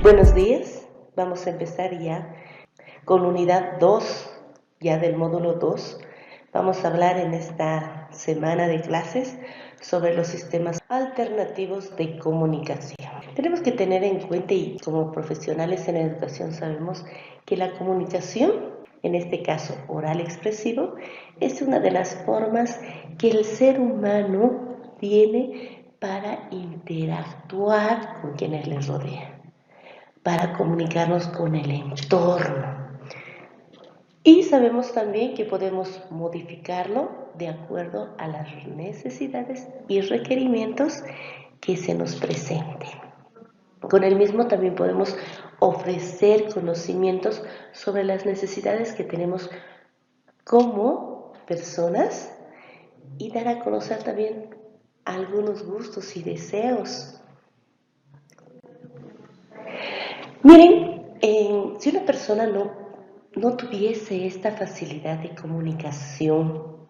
Buenos días, vamos a empezar ya con unidad 2, ya del módulo 2. Vamos a hablar en esta semana de clases sobre los sistemas alternativos de comunicación. Tenemos que tener en cuenta, y como profesionales en educación sabemos, que la comunicación, en este caso oral expresivo, es una de las formas que el ser humano tiene para interactuar con quienes les rodean, para comunicarnos con el entorno. Y sabemos también que podemos modificarlo de acuerdo a las necesidades y requerimientos que se nos presenten. Con el mismo también podemos ofrecer conocimientos sobre las necesidades que tenemos como personas y dar a conocer también algunos gustos y deseos. Miren, si una persona no tuviese esta facilidad de comunicación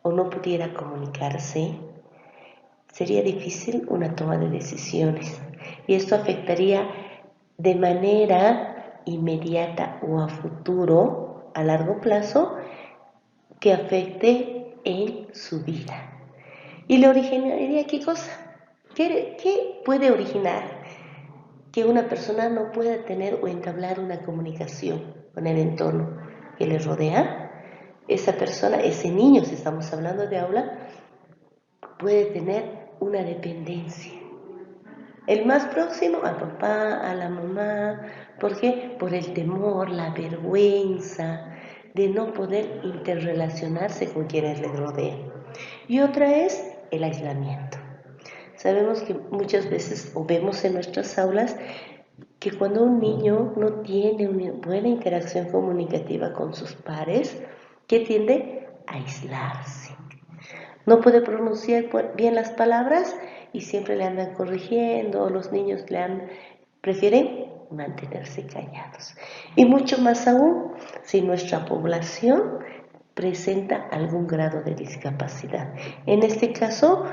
o no pudiera comunicarse, sería difícil una toma de decisiones y esto afectaría de manera inmediata o a futuro, a largo plazo, que afecte en su vida. ¿Y le originaría qué cosa? ¿Qué puede originar que una persona no pueda tener o entablar una comunicación con el entorno que le rodea? Esa persona, ese niño, si estamos hablando de aula, puede tener una dependencia. El más próximo al papá, a la mamá. ¿Por qué? Por el temor, la vergüenza de no poder interrelacionarse con quienes le rodean. Y otra es el aislamiento. Sabemos que muchas veces, o vemos en nuestras aulas, que cuando un niño no tiene una buena interacción comunicativa con sus pares, que tiende a aislarse. No puede pronunciar bien las palabras y siempre le andan corrigiendo, los niños prefieren mantenerse callados. Y mucho más aún si nuestra población presenta algún grado de discapacidad. En este caso,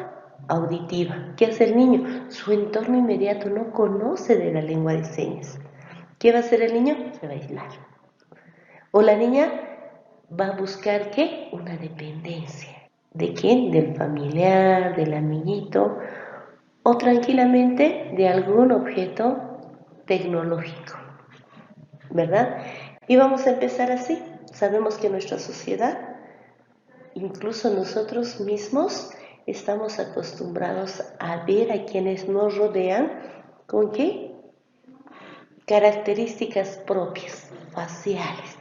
auditiva. ¿Qué hace el niño? Su entorno inmediato no conoce de la lengua de señas. ¿Qué va a hacer el niño? Se va a aislar. O la niña va a buscar ¿qué? Una dependencia. ¿De quién? Del familiar, del amiguito o tranquilamente de algún objeto tecnológico, ¿verdad? Y vamos a empezar así. Sabemos que nuestra sociedad, incluso nosotros mismos, estamos acostumbrados a ver a quienes nos rodean con qué características propias, faciales.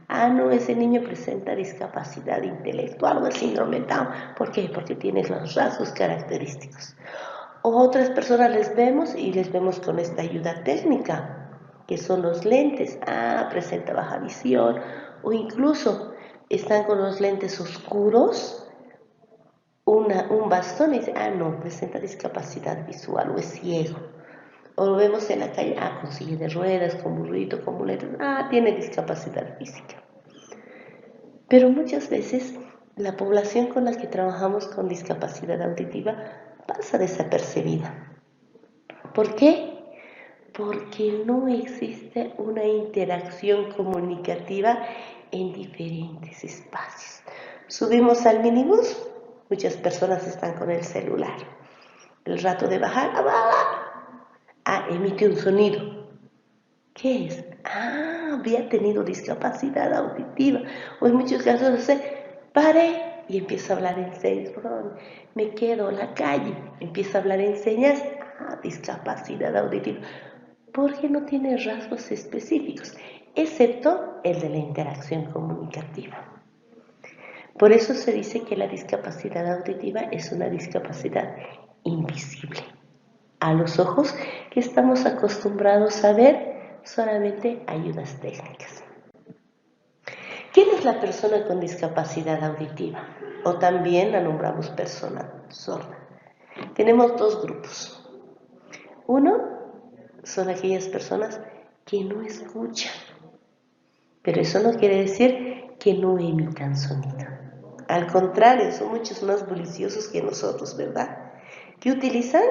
Ah, no, ese niño presenta discapacidad intelectual o es síndrome Down. ¿Por qué? Porque tiene los rasgos característicos. O otras personas les vemos con esta ayuda técnica, que son los lentes. Ah, presenta baja visión. O incluso están con los lentes oscuros, un bastón y dicen, ah, no, presenta discapacidad visual o es ciego. O lo vemos en la calle, ah, con silla de ruedas, con burrito, con muletas, ah, tiene discapacidad física. Pero muchas veces la población con la que trabajamos con discapacidad auditiva pasa desapercibida. ¿Por qué? Porque no existe una interacción comunicativa en diferentes espacios. Subimos al minibús, muchas personas están con el celular. El rato de bajar, emite un sonido. ¿Qué es? Ah, había tenido discapacidad auditiva. O en muchos casos pare y empieza a hablar en señas. Me quedo en la calle, empieza a hablar en señas. Ah, discapacidad auditiva. Porque no tiene rasgos específicos, excepto el de la interacción comunicativa. Por eso se dice que la discapacidad auditiva es una discapacidad invisible. A los ojos que estamos acostumbrados a ver solamente ayudas técnicas. ¿Quién es la persona con discapacidad auditiva? O también la nombramos persona sorda. Tenemos dos grupos. Uno son aquellas personas que no escuchan, pero eso no quiere decir que no emitan sonido. Al contrario, son muchos más buliciosos que nosotros, ¿verdad? ¿Qué utilizan?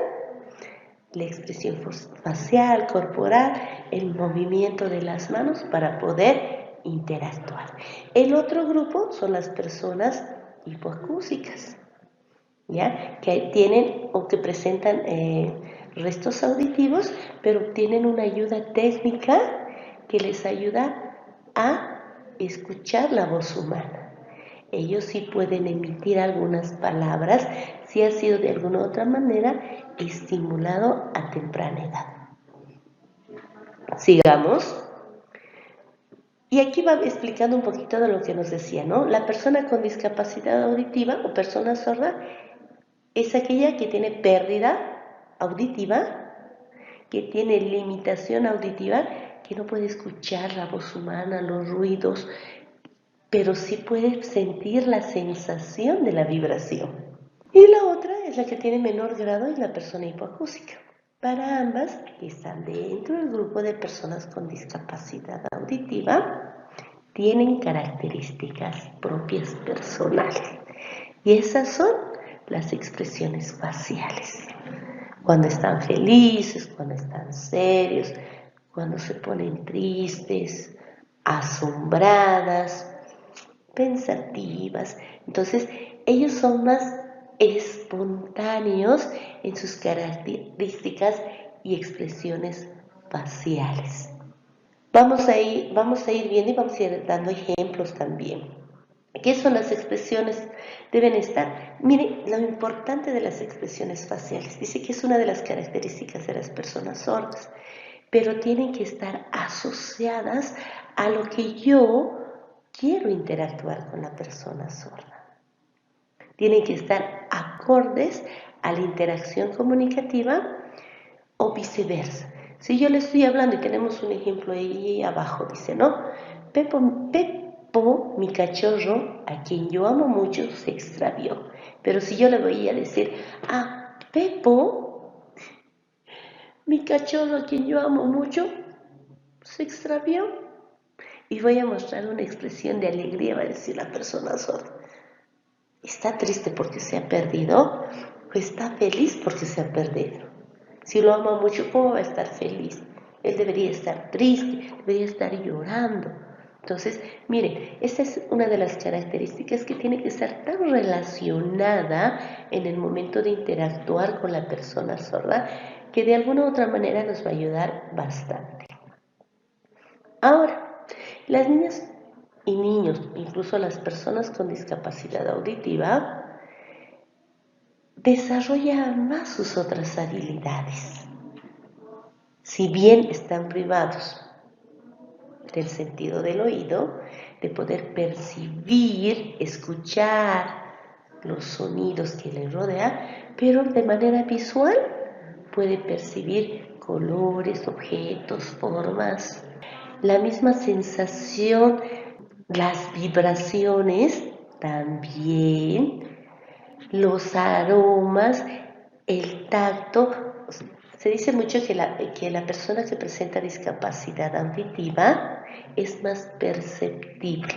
la expresión facial, corporal, el movimiento de las manos para poder interactuar. El otro grupo son las personas hipoacúsicas, ¿ya? Que tienen o que presentan restos auditivos, pero tienen una ayuda técnica que les ayuda a escuchar la voz humana. Ellos sí pueden emitir algunas palabras si ha sido de alguna u otra manera estimulado a temprana edad. Sigamos. Y aquí va explicando un poquito de lo que nos decía, ¿no? La persona con discapacidad auditiva o persona sorda es aquella que tiene pérdida auditiva, que tiene limitación auditiva, que no puede escuchar la voz humana, los ruidos, pero sí puede sentir la sensación de la vibración. Y la otra es la que tiene menor grado, es la persona hipoacústica. Para ambas, que están dentro del grupo de personas con discapacidad auditiva, tienen características propias personales. Y esas son las expresiones faciales. Cuando están felices, cuando están serios, cuando se ponen tristes, asombradas, pensativas. Entonces, ellos son más espontáneos en sus características y expresiones faciales. Vamos a ir viendo y vamos a ir dando ejemplos también. ¿Qué son las expresiones? Deben estar. Miren, lo importante de las expresiones faciales. Dice que es una de las características de las personas sordas, pero tienen que estar asociadas a lo que yo quiero interactuar con la persona sorda. Tienen que estar acordes a la interacción comunicativa o viceversa. Si yo le estoy hablando y tenemos un ejemplo ahí abajo, dice, ¿no? Pepo, mi cachorro, a quien yo amo mucho, se extravió. Pero si yo le voy a decir, Pepo, mi cachorro, a quien yo amo mucho, se extravió. Y voy a mostrar una expresión de alegría, va a decir la persona sorda. ¿Está triste porque se ha perdido? ¿O está feliz porque se ha perdido? Si lo ama mucho, ¿cómo va a estar feliz? Él debería estar triste, debería estar llorando. Entonces, miren, esta es una de las características que tiene que estar tan relacionada en el momento de interactuar con la persona sorda, que de alguna u otra manera nos va a ayudar bastante. Ahora, las niñas y niños, incluso las personas con discapacidad auditiva, desarrollan más sus otras habilidades. Si bien están privados del sentido del oído, de poder percibir, escuchar los sonidos que les rodean, pero de manera visual puede percibir colores, objetos, formas, la misma sensación, las vibraciones también, los aromas, el tacto. Se dice mucho que la persona que presenta discapacidad auditiva es más perceptible.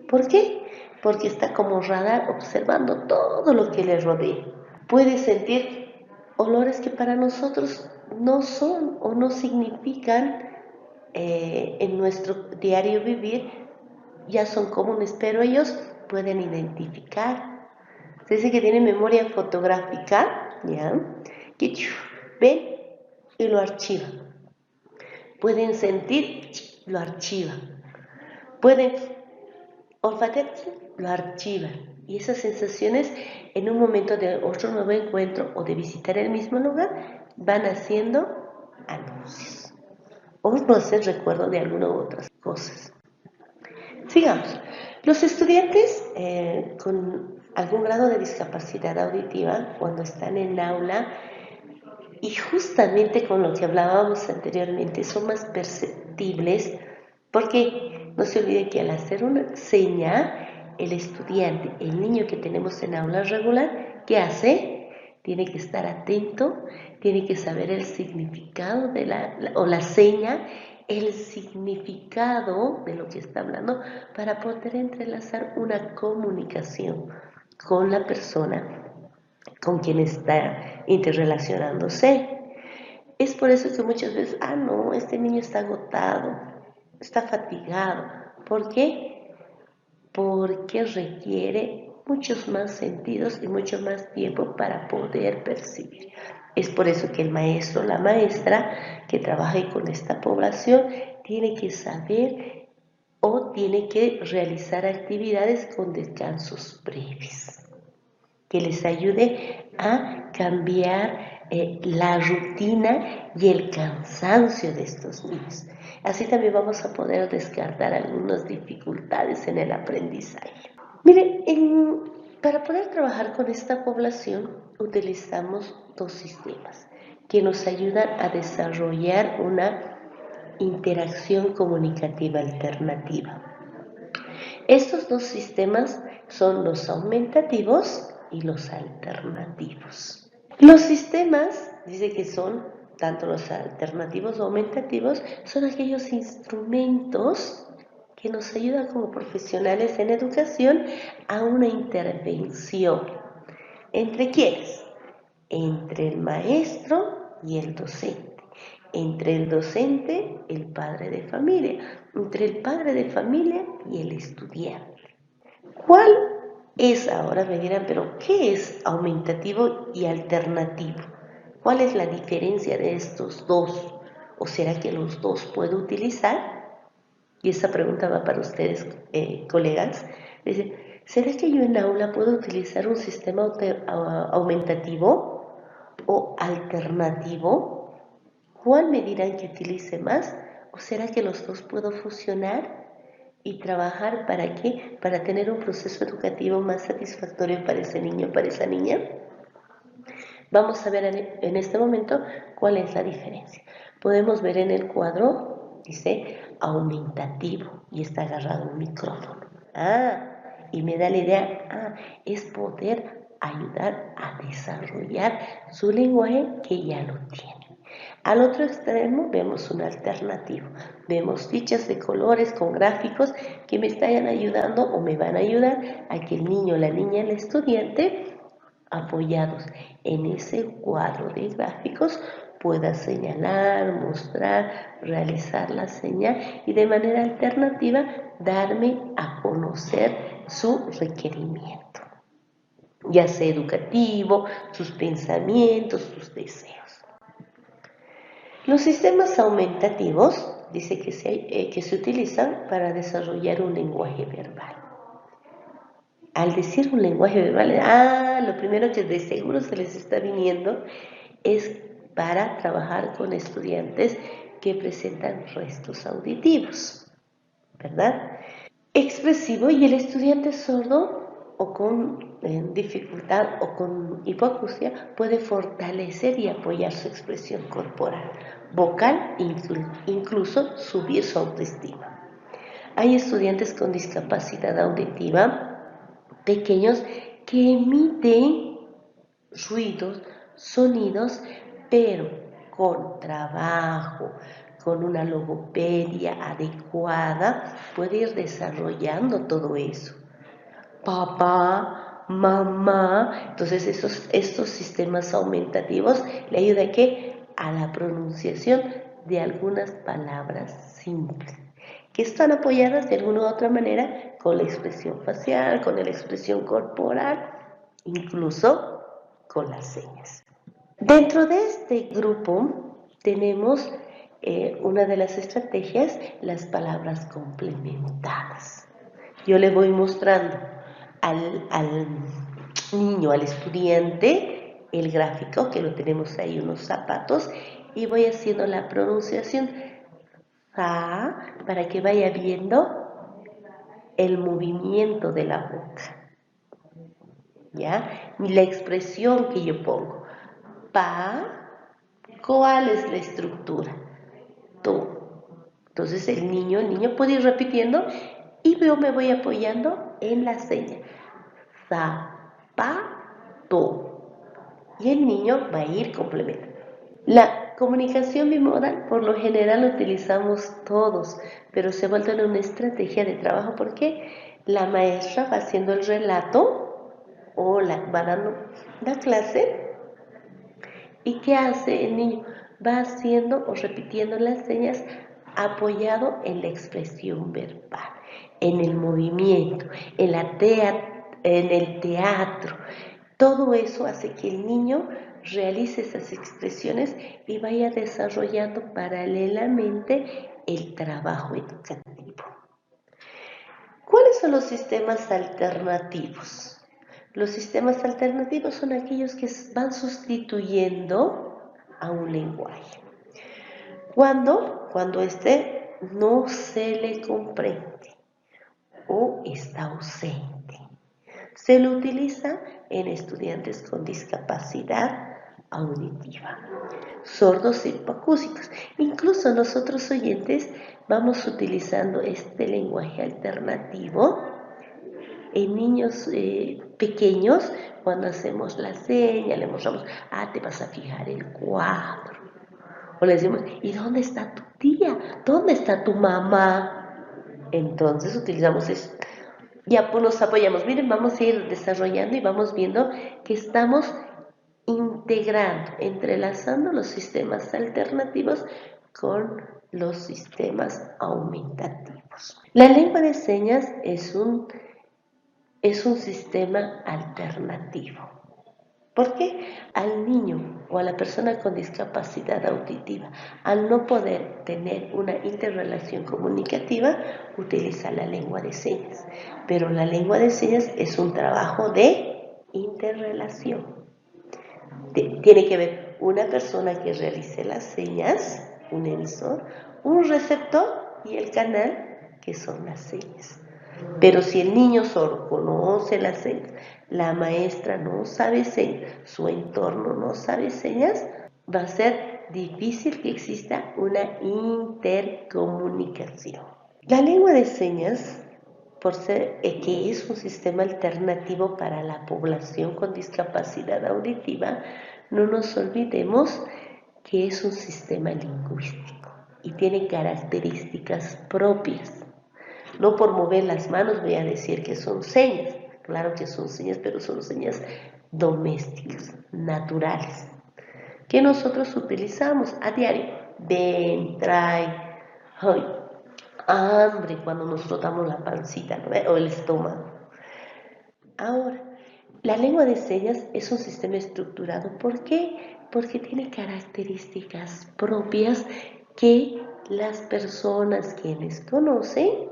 ¿Por qué? Porque está como radar observando todo lo que le rodea. Puede sentir olores que para nosotros no son o no significan en nuestro diario vivir, ya son comunes, pero ellos pueden identificar. Se dice que tienen memoria fotográfica, ¿ya? Que ven y lo archivan. Pueden sentir, lo archivan. Pueden olfatear, lo archivan. Y esas sensaciones, en un momento de otro nuevo encuentro o de visitar el mismo lugar, van haciendo anuncios. O no hacer recuerdo de alguna u otras cosas. Sigamos. Los estudiantes con algún grado de discapacidad auditiva, cuando están en aula, y justamente con lo que hablábamos anteriormente, son más perceptibles, porque no se olviden que al hacer una seña, el estudiante, el niño que tenemos en aula regular, ¿qué hace? Tiene que estar atento, tiene que saber el significado de la seña, el significado de lo que está hablando para poder entrelazar una comunicación con la persona con quien está interrelacionándose. Es por eso que muchas veces, no, este niño está agotado, está fatigado. ¿Por qué? Porque requiere muchos más sentidos y mucho más tiempo para poder percibir. Es por eso que el maestro, la maestra que trabaje con esta población tiene que saber o tiene que realizar actividades con descansos breves que les ayude a cambiar la rutina y el cansancio de estos niños. Así también vamos a poder descartar algunas dificultades en el aprendizaje. Miren, para poder trabajar con esta población utilizamos dos sistemas que nos ayudan a desarrollar una interacción comunicativa alternativa. Estos dos sistemas son los aumentativos y los alternativos. Los sistemas, dice que son tanto los alternativos o aumentativos, son aquellos instrumentos que nos ayudan como profesionales en educación a una intervención. ¿Entre quiénes? Entre el maestro y el docente. Entre el docente, el padre de familia. Entre el padre de familia y el estudiante. ¿Cuál es ahora? Me dirán, pero ¿qué es aumentativo y alternativo? ¿Cuál es la diferencia de estos dos? ¿O será que los dos puedo utilizar? Y esa pregunta va para ustedes, colegas. Dice, ¿será que yo en aula puedo utilizar un sistema aumentativo o alternativo? ¿Cuál me dirán que utilice más? ¿O será que los dos puedo fusionar y trabajar para qué? Para tener un proceso educativo más satisfactorio para ese niño, para esa niña. Vamos a ver en este momento cuál es la diferencia. Podemos ver en el cuadro, dice aumentativo y está agarrado un micrófono. Y me da la idea, es poder ayudar a desarrollar su lenguaje que ya lo tiene. Al otro extremo vemos un alternativo. Vemos fichas de colores con gráficos que me están ayudando o me van a ayudar a que el niño, la niña, el estudiante, apoyados en ese cuadro de gráficos, pueda señalar, mostrar, realizar la señal y de manera alternativa darme a conocer su requerimiento, ya sea educativo, sus pensamientos, sus deseos. Los sistemas aumentativos dice que se utilizan para desarrollar un lenguaje verbal. Al decir un lenguaje verbal, lo primero que de seguro se les está viniendo es para trabajar con estudiantes que presentan restos auditivos, ¿verdad? Expresivo, y el estudiante sordo o con dificultad o con hipoacusia puede fortalecer y apoyar su expresión corporal, vocal, incluso subir su autoestima. Hay estudiantes con discapacidad auditiva pequeños que emiten ruidos, sonidos, pero con trabajo, con una logopedia adecuada, puede ir desarrollando todo eso. Papá, mamá, entonces estos sistemas aumentativos le ayudan a la pronunciación de algunas palabras simples, que están apoyadas de alguna u otra manera con la expresión facial, con la expresión corporal, incluso con las señas. Dentro de este grupo tenemos una de las estrategias, las palabras complementadas. Yo le voy mostrando al niño, al estudiante, el gráfico, que lo tenemos ahí, unos zapatos, y voy haciendo la pronunciación para que vaya viendo el movimiento de la boca, ¿ya? La expresión que yo pongo. ¿Cuál es la estructura? To. Entonces el niño puede ir repitiendo y yo me voy apoyando en la seña. Zapato. Y el niño va a ir complementando. La comunicación bimodal por lo general la utilizamos todos, pero se vuelve una estrategia de trabajo porque la maestra va haciendo el relato o va dando la clase. ¿Y qué hace el niño? va haciendo o repitiendo las señas apoyado en la expresión verbal, en el movimiento, en el teatro. Todo eso hace que el niño realice esas expresiones y vaya desarrollando paralelamente el trabajo educativo. ¿Cuáles son los sistemas alternativos? Los sistemas alternativos son aquellos que van sustituyendo a un lenguaje. Cuando éste no se le comprende o está ausente. Se lo utiliza en estudiantes con discapacidad auditiva, sordos y hipoacúsicos. Incluso nosotros oyentes vamos utilizando este lenguaje alternativo en niños pequeños cuando hacemos la seña, le mostramos, te vas a fijar el cuadro. O le decimos, ¿y dónde está tu tía? ¿Dónde está tu mamá? Entonces utilizamos eso. Ya pues nos apoyamos. Miren, vamos a ir desarrollando y vamos viendo que estamos integrando, entrelazando los sistemas alternativos con los sistemas aumentativos. La lengua de señas es un sistema alternativo. Porque al niño o a la persona con discapacidad auditiva, al no poder tener una interrelación comunicativa, utiliza la lengua de señas. Pero la lengua de señas es un trabajo de interrelación. Tiene que haber una persona que realice las señas, un emisor, un receptor y el canal, que son las señas. Pero si el niño sordo conoce las señas, la maestra no sabe señas, su entorno no sabe señas, va a ser difícil que exista una intercomunicación. La lengua de señas, por ser que es un sistema alternativo para la población con discapacidad auditiva, no nos olvidemos que es un sistema lingüístico y tiene características propias. No por mover las manos voy a decir que son señas. Claro que son señas, pero son señas domésticas, naturales, que nosotros utilizamos a diario. Ven, trae, ay, hambre, cuando nos frotamos la pancita, ¿no? O el estómago. Ahora, la lengua de señas es un sistema estructurado. ¿Por qué? Porque tiene características propias que las personas quienes conocen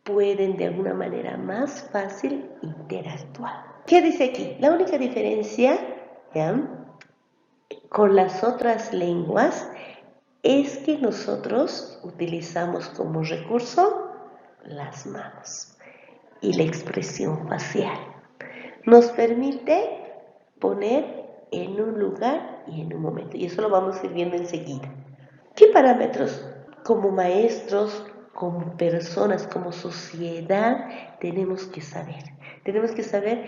pueden de alguna manera más fácil interactuar. ¿Qué dice aquí? La única diferencia, ¿ya?, con las otras lenguas es que nosotros utilizamos como recurso las manos y la expresión facial. Nos permite poner en un lugar y en un momento, y eso lo vamos a ir viendo enseguida. ¿Qué parámetros como maestros, como personas, como sociedad tenemos que saber? Tenemos que saber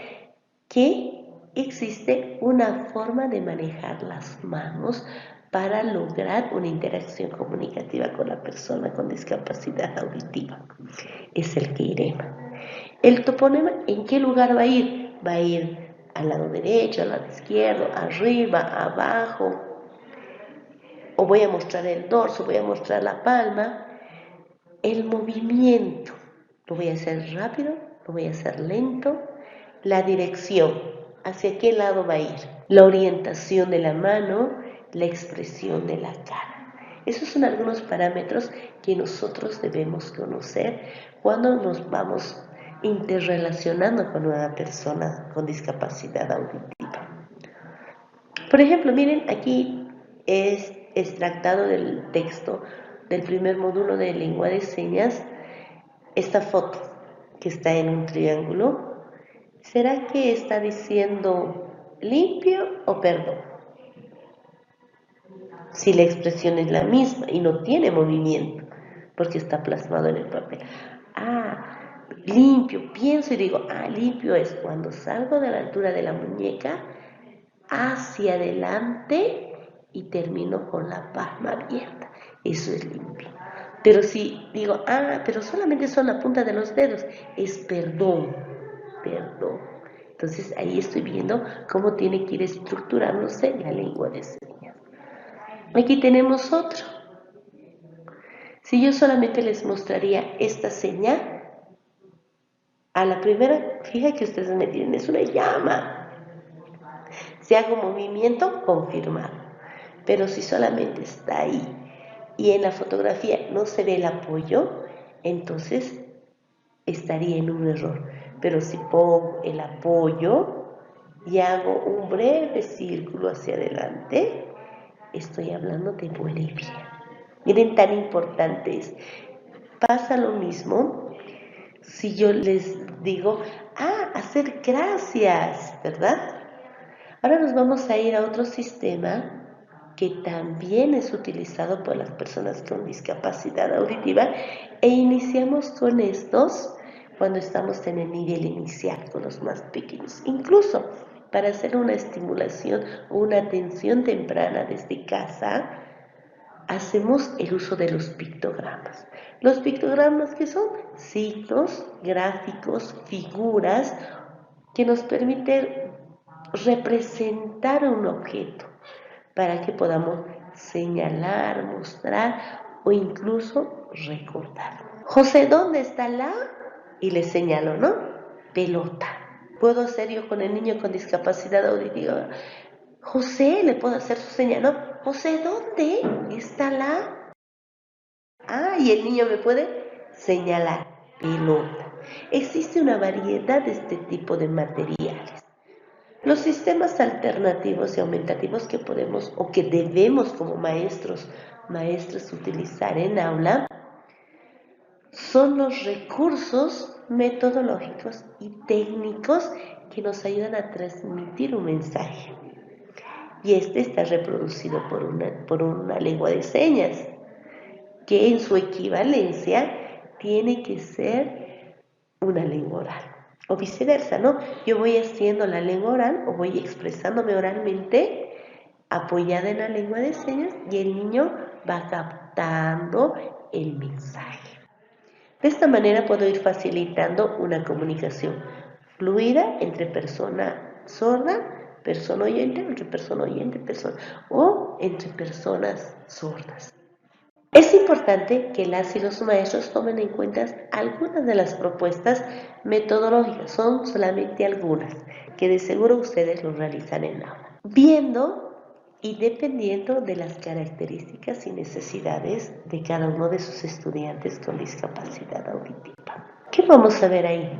que existe una forma de manejar las manos para lograr una interacción comunicativa con la persona con discapacidad auditiva. Es el queirema. El toponema, ¿en qué lugar va a ir? Va a ir al lado derecho, al lado izquierdo, arriba, abajo. O voy a mostrar el dorso, voy a mostrar la palma. El movimiento, lo voy a hacer rápido, lo voy a hacer lento. La dirección, hacia qué lado va a ir. La orientación de la mano, la expresión de la cara. Esos son algunos parámetros que nosotros debemos conocer cuando nos vamos interrelacionando con una persona con discapacidad auditiva. Por ejemplo, miren, aquí es extractado del texto del primer módulo de lengua de señas esta foto que está en un triángulo. ¿Será que está diciendo limpio o perdón? Si la expresión es la misma y no tiene movimiento, porque está plasmado en el papel. Limpio, pienso y digo, limpio es cuando salgo de la altura de la muñeca hacia adelante y termino con la palma abierta. Eso es limpio. Pero si digo, pero solamente son la punta de los dedos, es perdón, perdón. Entonces ahí estoy viendo cómo tiene que ir estructurándose la lengua de señas. Aquí tenemos otro. Si yo solamente les mostraría esta señal, a la primera, fíjate que ustedes me tienen, es una llama. Si hago movimiento, confirmado. Pero si solamente está ahí y en la fotografía no se ve el apoyo, entonces estaría en un error. Pero si pongo el apoyo y hago un breve círculo hacia adelante, estoy hablando de Bolivia. Miren, tan importante es. Pasa lo mismo si yo les digo, hacer gracias, ¿verdad? Ahora nos vamos a ir a otro sistema que también es utilizado por las personas con discapacidad auditiva e iniciamos con estos cuando estamos en el nivel inicial, con los más pequeños. Incluso para hacer una estimulación o una atención temprana desde casa, hacemos el uso de los pictogramas. Los pictogramas, que son signos, gráficos, figuras que nos permiten representar un objeto para que podamos señalar, mostrar o incluso recordar. José, ¿dónde está la? Y le señalo, ¿no? Pelota. Puedo hacer yo con el niño con discapacidad auditiva. José, le puedo hacer su señal, ¿no? José, ¿dónde está la? Y el niño me puede señalar, pelota. Existe una variedad de este tipo de materiales. Los sistemas alternativos y aumentativos que podemos o que debemos como maestras utilizar en aula son los recursos metodológicos y técnicos que nos ayudan a transmitir un mensaje. Y este está reproducido por una lengua de señas, que en su equivalencia tiene que ser una lengua oral. O viceversa, ¿no? Yo voy haciendo la lengua oral o voy expresándome oralmente apoyada en la lengua de señas y el niño va captando el mensaje. De esta manera puedo ir facilitando una comunicación fluida entre persona sorda, persona oyente, entre persona oyente, o entre personas sordas. Es importante que las y los maestros tomen en cuenta algunas de las propuestas metodológicas, son solamente algunas, que de seguro ustedes lo realizan en aula, viendo y dependiendo de las características y necesidades de cada uno de sus estudiantes con discapacidad auditiva. ¿Qué vamos a ver ahí?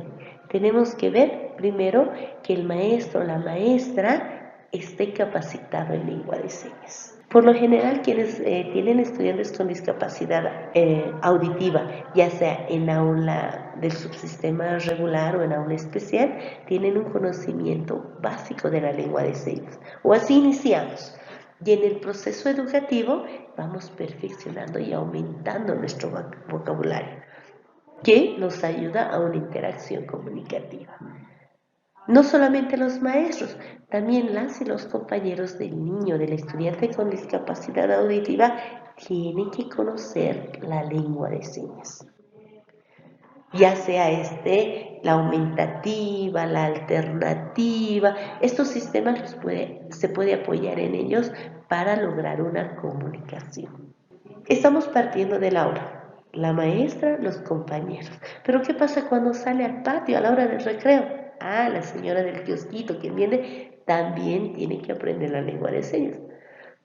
Tenemos que ver primero que el maestro o la maestra esté capacitado en lengua de señas. Por lo general, quienes tienen estudiantes con discapacidad auditiva, ya sea en aula del subsistema regular o en aula especial, tienen un conocimiento básico de la lengua de señas. O así iniciamos. Y en el proceso educativo vamos perfeccionando y aumentando nuestro vocabulario, que nos ayuda a una interacción comunicativa. No solamente los maestros, también las y los compañeros del niño, del estudiante con discapacidad auditiva, tienen que conocer la lengua de señas. Ya sea la aumentativa, la alternativa, estos sistemas se puede apoyar en ellos para lograr una comunicación. Estamos partiendo del aula, la maestra, los compañeros. Pero ¿qué pasa cuando sale al patio a la hora del recreo? La señora del kiosquito, quien viene, también tiene que aprender la lengua de señas.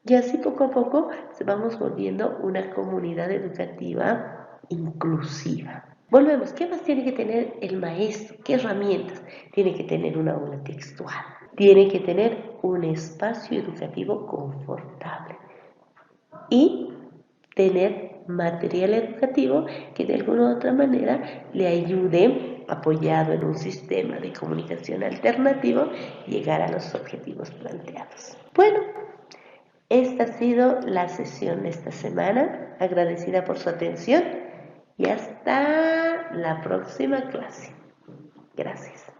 Y así poco a poco se vamos volviendo una comunidad educativa inclusiva. Volvemos, ¿qué más tiene que tener el maestro? ¿Qué herramientas? Tiene que tener una aula textual, tiene que tener un espacio educativo confortable y tener material educativo que de alguna u otra manera le ayude, apoyado en un sistema de comunicación alternativo, llegar a los objetivos planteados. Bueno, esta ha sido la sesión de esta semana, agradecida por su atención y hasta la próxima clase. Gracias.